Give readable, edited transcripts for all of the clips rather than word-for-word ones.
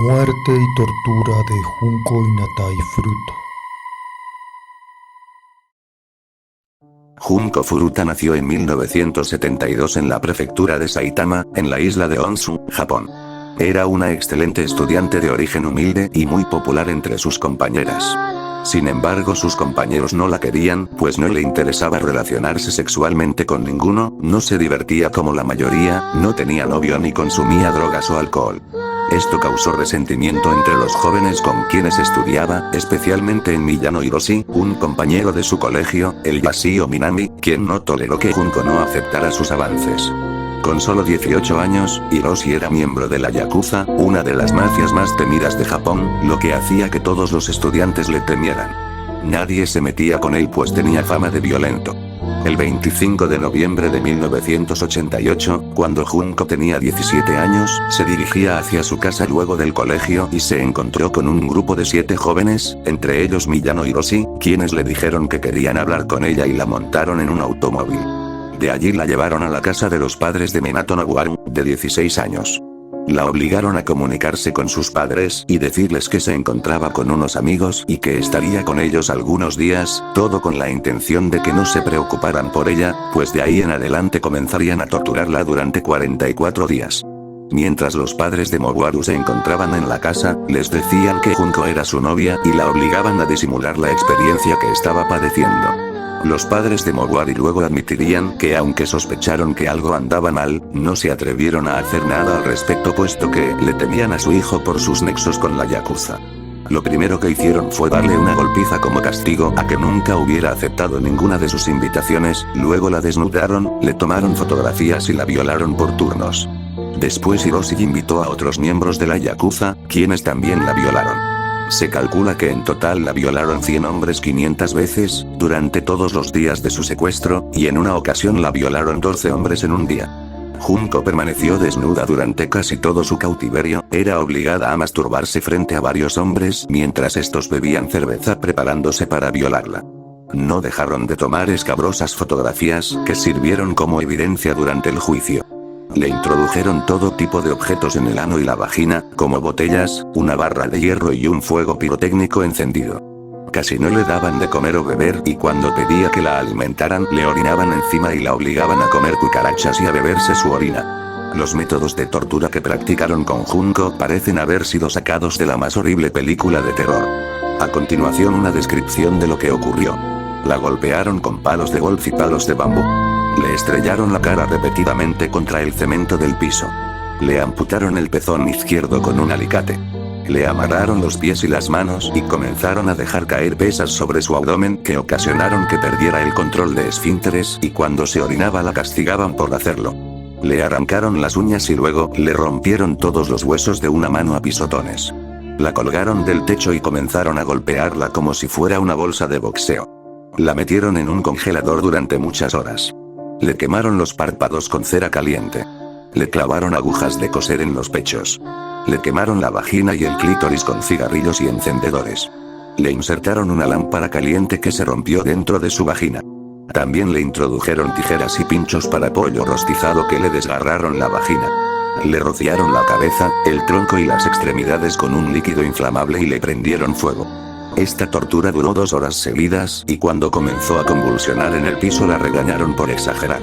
Muerte y tortura de Junko Inatai Furuta. Junko Furuta nació en 1972 en la prefectura de Saitama, en la isla de Honshu, Japón. Era una excelente estudiante de origen humilde y muy popular entre sus compañeras. Sin embargo, sus compañeros no la querían, pues no le interesaba relacionarse sexualmente con ninguno, no se divertía como la mayoría, no tenía novio ni consumía drogas o alcohol. Esto causó resentimiento entre los jóvenes con quienes estudiaba, especialmente en Miyano Hiroshi, un compañero de su colegio, el Yashio Minami, quien no toleró que Junko no aceptara sus avances. Con solo 18 años, Hiroshi era miembro de la Yakuza, una de las mafias más temidas de Japón, lo que hacía que todos los estudiantes le temieran. Nadie se metía con él pues tenía fama de violento. El 25 de noviembre de 1988, cuando Junko tenía 17 años, se dirigía hacia su casa luego del colegio y se encontró con un grupo de 7 jóvenes, entre ellos Miyano Hiroshi, quienes le dijeron que querían hablar con ella y la montaron en un automóvil. De allí la llevaron a la casa de los padres de Minato Nobuharu, de 16 años. La obligaron a comunicarse con sus padres y decirles que se encontraba con unos amigos y que estaría con ellos algunos días, todo con la intención de que no se preocuparan por ella, pues de ahí en adelante comenzarían a torturarla durante 44 días. Mientras los padres de Nobuharu se encontraban en la casa, les decían que Junko era su novia y la obligaban a disimular la experiencia que estaba padeciendo. Los padres de Nobuharu luego admitirían que aunque sospecharon que algo andaba mal, no se atrevieron a hacer nada al respecto puesto que le temían a su hijo por sus nexos con la Yakuza. Lo primero que hicieron fue darle una golpiza como castigo a que nunca hubiera aceptado ninguna de sus invitaciones, luego la desnudaron, le tomaron fotografías y la violaron por turnos. Después Hiroshi invitó a otros miembros de la Yakuza, quienes también la violaron. Se calcula que en total la violaron 100 hombres 500 veces, durante todos los días de su secuestro, y en una ocasión la violaron 12 hombres en un día. Junko permaneció desnuda durante casi todo su cautiverio, era obligada a masturbarse frente a varios hombres mientras estos bebían cerveza preparándose para violarla. No dejaron de tomar escabrosas fotografías que sirvieron como evidencia durante el juicio. Le introdujeron todo tipo de objetos en el ano y la vagina, como botellas, una barra de hierro y un fuego pirotécnico encendido. Casi no le daban de comer o beber y cuando pedía que la alimentaran le orinaban encima y la obligaban a comer cucarachas y a beberse su orina. Los métodos de tortura que practicaron con Junko parecen haber sido sacados de la más horrible película de terror. A continuación una descripción de lo que ocurrió. La golpearon con palos de golf y palos de bambú. Le estrellaron la cara repetidamente contra el cemento del piso. Le amputaron el pezón izquierdo con un alicate. Le amarraron los pies y las manos y comenzaron a dejar caer pesas sobre su abdomen que ocasionaron que perdiera el control de esfínteres y cuando se orinaba la castigaban por hacerlo. Le arrancaron las uñas y luego le rompieron todos los huesos de una mano a pisotones. La colgaron del techo y comenzaron a golpearla como si fuera una bolsa de boxeo. La metieron en un congelador durante muchas horas. Le quemaron los párpados con cera caliente. Le clavaron agujas de coser en los pechos. Le quemaron la vagina y el clítoris con cigarrillos y encendedores. Le insertaron una lámpara caliente que se rompió dentro de su vagina. También le introdujeron tijeras y pinchos para pollo rostizado que le desgarraron la vagina. Le rociaron la cabeza, el tronco y las extremidades con un líquido inflamable y le prendieron fuego. Esta tortura duró 2 horas seguidas y cuando comenzó a convulsionar en el piso la regañaron por exagerar.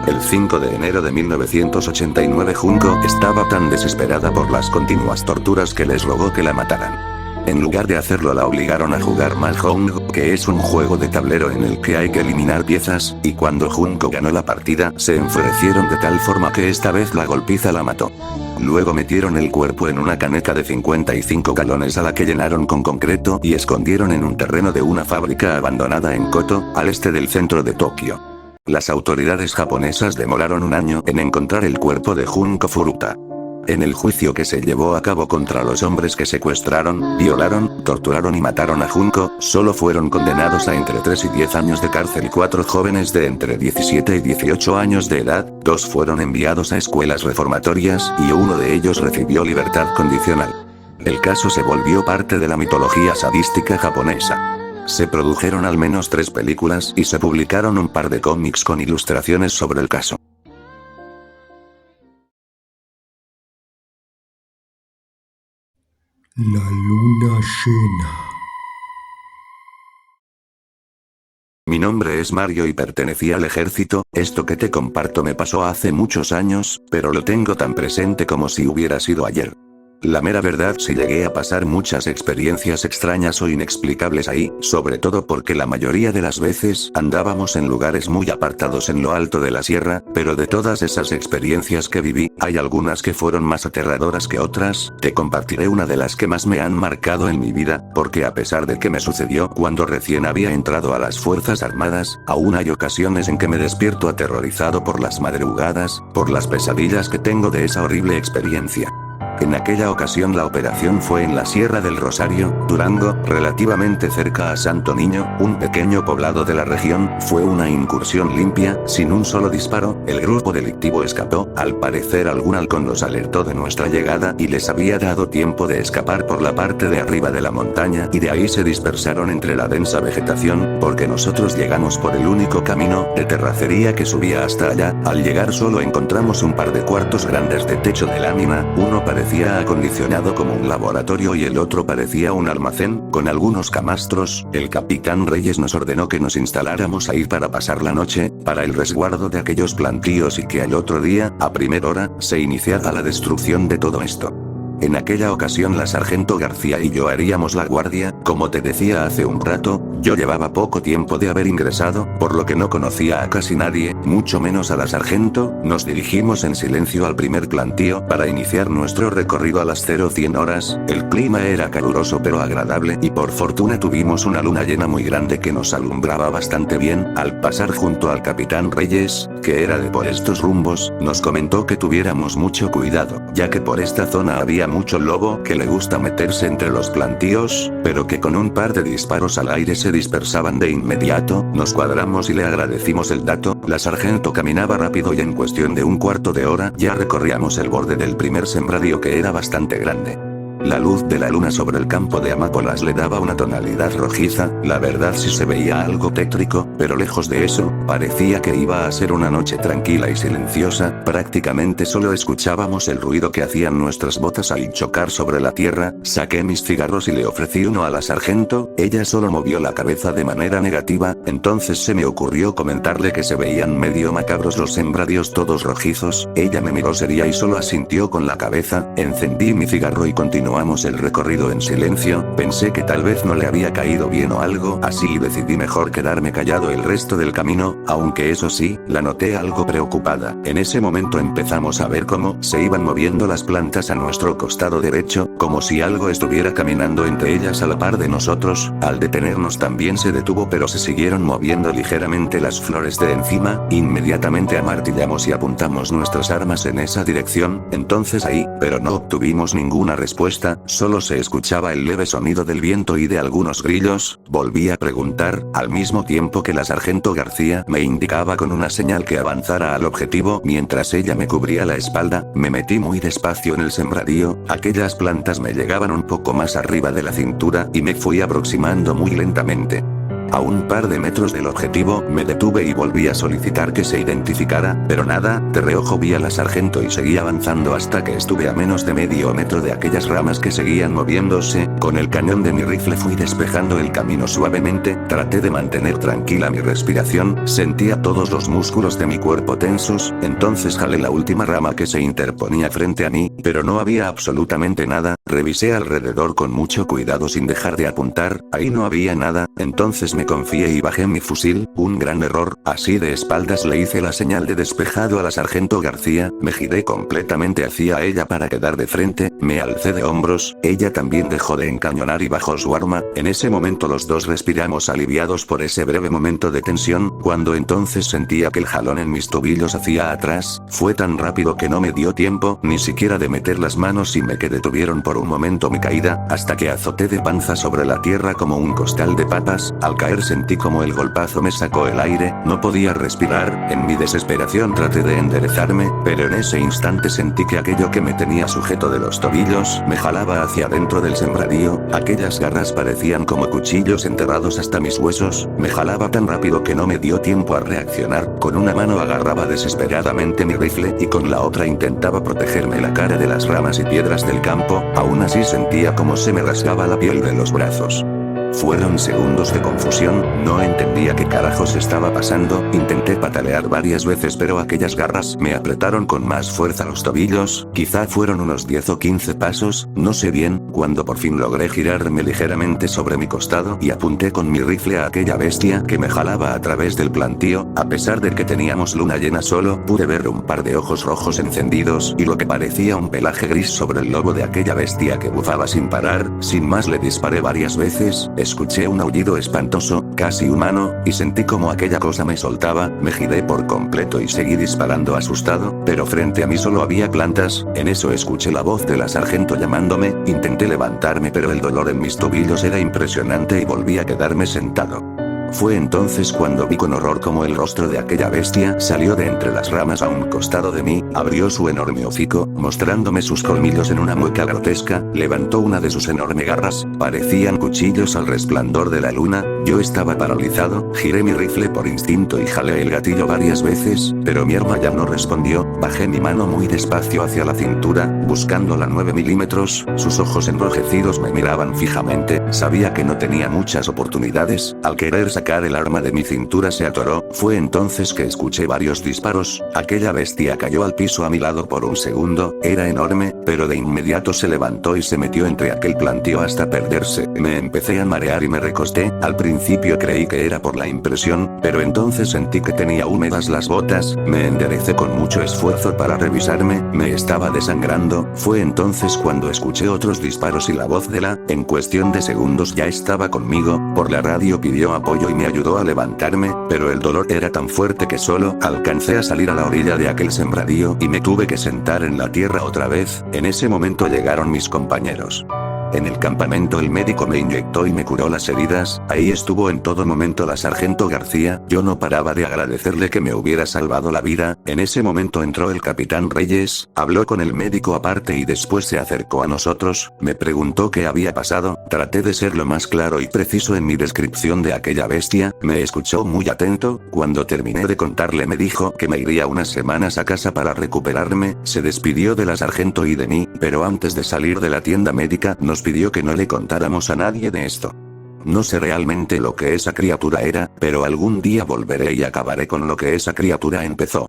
El 5 de enero de 1989 Junko estaba tan desesperada por las continuas torturas que les rogó que la mataran. En lugar de hacerlo la obligaron a jugar Mahjong, que es un juego de tablero en el que hay que eliminar piezas, y cuando Junko ganó la partida, se enfurecieron de tal forma que esta vez la golpiza la mató. Luego metieron el cuerpo en una caneca de 55 galones a la que llenaron con concreto y escondieron en un terreno de una fábrica abandonada en Koto, al este del centro de Tokio. Las autoridades japonesas demoraron un año en encontrar el cuerpo de Junko Furuta. En el juicio que se llevó a cabo contra los hombres que secuestraron, violaron, torturaron y mataron a Junko, solo fueron condenados a entre 3 y 10 años de cárcel 4 jóvenes de entre 17 y 18 años de edad, 2 fueron enviados a escuelas reformatorias y uno de ellos recibió libertad condicional. El caso se volvió parte de la mitología sadística japonesa. Se produjeron al menos 3 películas y se publicaron un par de cómics con ilustraciones sobre el caso. La luna llena. Mi nombre es Mario y pertenecía al ejército. Esto que te comparto me pasó hace muchos años, pero lo tengo tan presente como si hubiera sido ayer. La mera verdad, sí llegué a pasar muchas experiencias extrañas o inexplicables ahí, sobre todo porque la mayoría de las veces andábamos en lugares muy apartados en lo alto de la sierra, pero de todas esas experiencias que viví, hay algunas que fueron más aterradoras que otras. Te compartiré una de las que más me han marcado en mi vida, porque a pesar de que me sucedió cuando recién había entrado a las Fuerzas Armadas, aún hay ocasiones en que me despierto aterrorizado por las madrugadas, por las pesadillas que tengo de esa horrible experiencia. En aquella ocasión la operación fue en la Sierra del Rosario, Durango, relativamente cerca a Santo Niño, un pequeño poblado de la región. Fue una incursión limpia, sin un solo disparo. El grupo delictivo escapó. Al parecer algún halcón los alertó de nuestra llegada y les había dado tiempo de escapar por la parte de arriba de la montaña, y de ahí se dispersaron entre la densa vegetación, porque nosotros llegamos por el único camino de terracería que subía hasta allá. Al llegar solo encontramos un par de cuartos grandes de techo de lámina, uno parecía acondicionado como un laboratorio y el otro parecía un almacén, con algunos camastros. El capitán Reyes nos ordenó que nos instaláramos ahí para pasar la noche, para el resguardo de aquellos plantíos, y que al otro día, a primera hora, se iniciara la destrucción de todo esto. En aquella ocasión la sargento García y yo haríamos la guardia. Como te decía hace un rato, yo llevaba poco tiempo de haber ingresado, por lo que no conocía a casi nadie, mucho menos a la sargento. Nos dirigimos en silencio al primer plantío para iniciar nuestro recorrido a las 0100 horas. El clima era caluroso pero agradable, y por fortuna tuvimos una luna llena muy grande que nos alumbraba bastante bien. Al pasar junto al capitán Reyes, que era de por estos rumbos, nos comentó que tuviéramos mucho cuidado, ya que por esta zona había mucho lobo que le gusta meterse entre los plantíos, pero que con un par de disparos al aire se dispersaban de inmediato. Nos cuadramos y le agradecimos el dato. La sargento caminaba rápido y en cuestión de un cuarto de hora ya recorríamos el borde del primer sembradío, que era bastante grande. La luz de la luna sobre el campo de amapolas le daba una tonalidad rojiza. La verdad sí se veía algo tétrico, pero lejos de eso, parecía que iba a ser una noche tranquila y silenciosa. Prácticamente solo escuchábamos el ruido que hacían nuestras botas al chocar sobre la tierra. Saqué mis cigarros y le ofrecí uno a la sargento. Ella solo movió la cabeza de manera negativa. Entonces se me ocurrió comentarle que se veían medio macabros los sembradíos todos rojizos. Ella me miró seria y solo asintió con la cabeza. Encendí mi cigarro y continuamos el recorrido en silencio. Pensé que tal vez no le había caído bien o algo así y decidí mejor quedarme callado el resto del camino, aunque eso sí, la noté algo preocupada. En ese momento empezamos a ver cómo se iban moviendo las plantas a nuestro costado derecho, como si algo estuviera caminando entre ellas a la par de nosotros. Al detenernos también se detuvo, pero se siguieron moviendo ligeramente las flores de encima. Inmediatamente amartillamos y apuntamos nuestras armas en esa dirección. Entonces ahí, pero no obtuvimos ninguna respuesta. Solo se escuchaba el leve sonido del viento y de algunos grillos. Volví a preguntar, al mismo tiempo que la sargento García me indicaba con una señal que avanzara al objetivo mientras ella me cubría la espalda. Me metí muy despacio en el sembradío. Aquellas plantas me llegaban un poco más arriba de la cintura y me fui aproximando muy lentamente. A un par de metros del objetivo, me detuve y volví a solicitar que se identificara, pero nada. De reojo vi a la sargento y seguí avanzando hasta que estuve a menos de medio metro de aquellas ramas que seguían moviéndose. Con el cañón de mi rifle fui despejando el camino suavemente. Traté de mantener tranquila mi respiración. Sentía todos los músculos de mi cuerpo tensos. Entonces jalé la última rama que se interponía frente a mí, pero no había absolutamente nada. Revisé alrededor con mucho cuidado sin dejar de apuntar. Ahí no había nada. Entonces me confié y bajé mi fusil. Un gran error. Así de espaldas le hice la señal de despejado a la sargento García. Me giré completamente hacia ella para quedar de frente. Me alcé de hombros. Ella también dejó de encañonar y bajó su arma. En ese momento los dos respiramos aliviados por ese breve momento de tensión, cuando entonces sentía que el jalón en mis tobillos hacia atrás fue tan rápido que no me dio tiempo ni siquiera de meter las manos y me que detuvieron por un momento mi caída, hasta que azoté de panza sobre la tierra como un costal de papas. Al caer caer sentí como el golpazo me sacó el aire, no podía respirar, en mi desesperación traté de enderezarme, pero en ese instante sentí que aquello que me tenía sujeto de los tobillos me jalaba hacia dentro del sembradío, aquellas garras parecían como cuchillos enterrados hasta mis huesos, me jalaba tan rápido que no me dio tiempo a reaccionar, con una mano agarraba desesperadamente mi rifle y con la otra intentaba protegerme la cara de las ramas y piedras del campo, aún así sentía como se me rasgaba la piel de los brazos. Fueron segundos de confusión, no entendía qué carajos estaba pasando, intenté patalear varias veces pero aquellas garras me apretaron con más fuerza los tobillos, quizá fueron unos 10 o 15 pasos, no sé bien, cuando por fin logré girarme ligeramente sobre mi costado y apunté con mi rifle a aquella bestia que me jalaba a través del plantío, a pesar de que teníamos luna llena solo pude ver un par de ojos rojos encendidos y lo que parecía un pelaje gris sobre el lobo de aquella bestia que bufaba sin parar, sin más le disparé varias veces. Escuché un aullido espantoso, casi humano, y sentí como aquella cosa me soltaba, me giré por completo y seguí disparando asustado, pero frente a mí solo había plantas, en eso escuché la voz de la sargento llamándome, intenté levantarme pero el dolor en mis tobillos era impresionante y volví a quedarme sentado. Fue entonces cuando vi con horror como el rostro de aquella bestia salió de entre las ramas a un costado de mí, abrió su enorme hocico, mostrándome sus colmillos en una mueca grotesca, levantó una de sus enormes garras, parecían cuchillos al resplandor de la luna, yo estaba paralizado, giré mi rifle por instinto y jalé el gatillo varias veces, pero mi arma ya no respondió, bajé mi mano muy despacio hacia la cintura, buscando la 9 milímetros, sus ojos enrojecidos me miraban fijamente, sabía que no tenía muchas oportunidades, al querer sacar el arma de mi cintura se atoró, fue entonces que escuché varios disparos, aquella bestia cayó al piso a mi lado por un segundo, era enorme, pero de inmediato se levantó y se metió entre aquel plantío hasta perderse, me empecé a marear y me recosté, al principio creí que era por la impresión, pero entonces sentí que tenía húmedas las botas, me enderecé con mucho esfuerzo para revisarme, me estaba desangrando, fue entonces cuando escuché otros disparos y la voz de la, en cuestión de segundos ya estaba conmigo, por la radio pidió apoyo y me ayudó a levantarme, pero el dolor era tan fuerte que solo alcancé a salir a la orilla de aquel sembradío y me tuve que sentar en la tierra otra vez, en ese momento llegaron mis compañeros. En el campamento el médico me inyectó y me curó las heridas, ahí estuvo en todo momento la sargento García, yo no paraba de agradecerle que me hubiera salvado la vida, en ese momento entró el capitán Reyes, habló con el médico aparte y después se acercó a nosotros, me preguntó qué había pasado, traté de ser lo más claro y preciso en mi descripción de aquella bestia, me escuchó muy atento, cuando terminé de contarle me dijo que me iría unas semanas a casa para recuperarme, se despidió de la sargento y de mí, pero antes de salir de la tienda médica nos pidió que no le contáramos a nadie de esto. No sé realmente lo que esa criatura era, pero algún día volveré y acabaré con lo que esa criatura empezó.